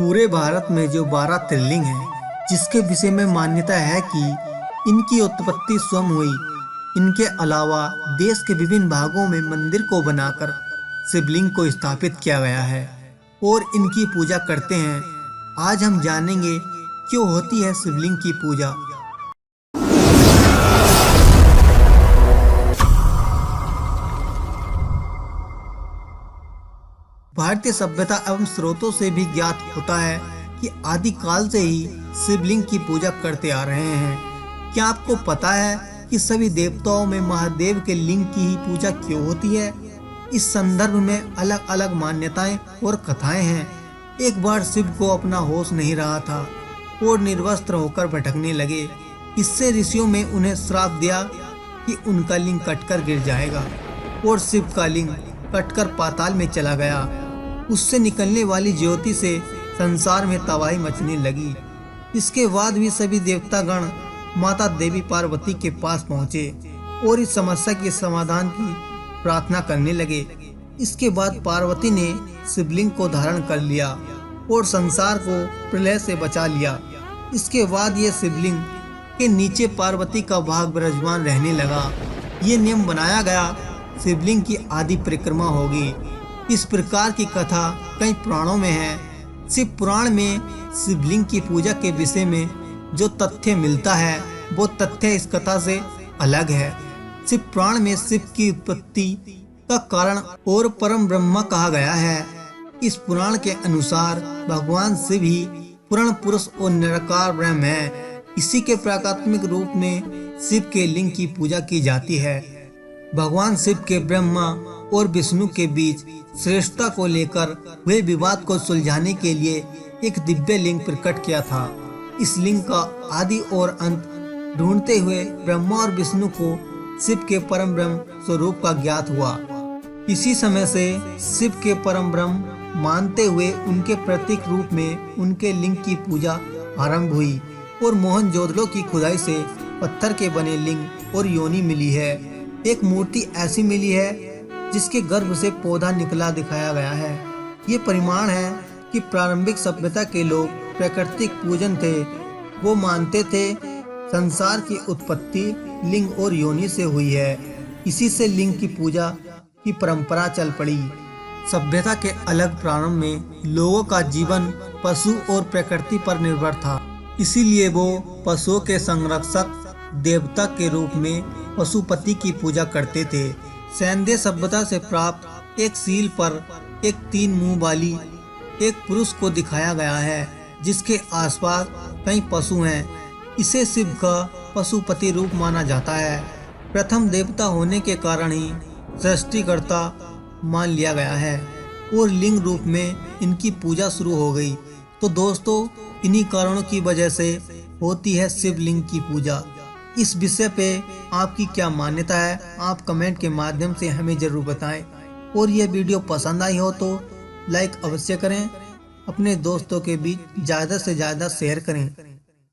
पूरे भारत में जो 12 त्रिलिंग हैं, जिसके विषय में मान्यता है कि इनकी उत्पत्ति स्वयं हुई। इनके अलावा देश के विभिन्न भागों में मंदिर को बनाकर शिवलिंग को स्थापित किया गया है और इनकी पूजा करते हैं। आज हम जानेंगे क्यों होती है शिवलिंग की पूजा। भारतीय सभ्यता एवं स्रोतों से भी ज्ञात होता है कि आदिकाल से ही शिवलिंग की पूजा करते आ रहे हैं। क्या आपको पता है कि सभी देवताओं में महादेव के लिंग की ही पूजा क्यों होती है? इस संदर्भ में अलग अलग मान्यताएं और कथाएं हैं। एक बार शिव को अपना होश नहीं रहा था और निर्वस्त्र होकर भटकने लगे। इससे ऋषियों में उन्हें श्राप दिया कि उनका लिंग कटकर गिर जाएगा और शिव का लिंग कटकर पाताल में चला गया। उससे निकलने वाली ज्योति से संसार में तबाही मचने लगी। इसके बाद भी सभी देवतागण माता देवी पार्वती के पास पहुँचे और इस समस्या के समाधान की प्रार्थना करने लगे। इसके बाद पार्वती ने शिवलिंग को धारण कर लिया और संसार को प्रलय से बचा लिया। इसके बाद ये शिवलिंग के नीचे पार्वती का भाग विराजमान रहने लगा। ये नियम बनाया गया, शिवलिंग की आदि परिक्रमा होगी। इस प्रकार की कथा कई पुराणों में है। शिव पुराण में शिवलिंग की पूजा के विषय में जो तथ्य मिलता है वो तथ्य इस कथा से अलग है। शिव पुराण में शिव की उत्पत्ति का कारण और परम ब्रह्म कहा गया है। इस पुराण के अनुसार भगवान शिव ही पूर्ण पुरुष और निराकार ब्रह्म है। इसी के प्राकात्मिक रूप में शिव के लिंग की पूजा की जाती है। भगवान शिव के ब्रह्मा और विष्णु के बीच श्रेष्ठता को लेकर हुए विवाद को सुलझाने के लिए एक दिव्य लिंग प्रकट किया था। इस लिंग का आदि और अंत ढूंढते हुए ब्रह्मा और विष्णु को शिव के परम ब्रह्म स्वरूप का ज्ञात हुआ। इसी समय से शिव के परम ब्रह्म मानते हुए उनके प्रतीक रूप में उनके लिंग की पूजा आरंभ हुई और मोहनजोदड़ो की खुदाई से पत्थर के बने लिंग और योनि मिली है। एक मूर्ति ऐसी मिली है जिसके गर्भ से पौधा निकला दिखाया गया है। ये परिमाण है कि प्रारंभिक सभ्यता के लोग प्राकृतिक पूजन थे। वो मानते थे संसार की उत्पत्ति लिंग और योनि से हुई है। इसी से लिंग की पूजा की परंपरा चल पड़ी। सभ्यता के अलग प्रारंभ में लोगों का जीवन पशु और प्रकृति पर निर्भर था। इसीलिए वो पशुओं के संरक्षक देवता के रूप में पशुपति की पूजा करते थे। सैंध्य सभ्यता से प्राप्त एक सील पर एक 3 मुंह वाली एक पुरुष को दिखाया गया है जिसके आसपास कई पशु हैं। इसे शिव का पशुपति रूप माना जाता है। प्रथम देवता होने के कारण ही सृष्टिकर्ता मान लिया गया है और लिंग रूप में इनकी पूजा शुरू हो गई। तो दोस्तों, इन्हीं कारणों की वजह से होती है शिवलिंग की पूजा। इस विषय पे आपकी क्या मान्यता है, आप कमेंट के माध्यम से हमें जरूर बताएं। और यह वीडियो पसंद आई हो तो लाइक अवश्य करें, अपने दोस्तों के बीच ज़्यादा से ज़्यादा शेयर करें।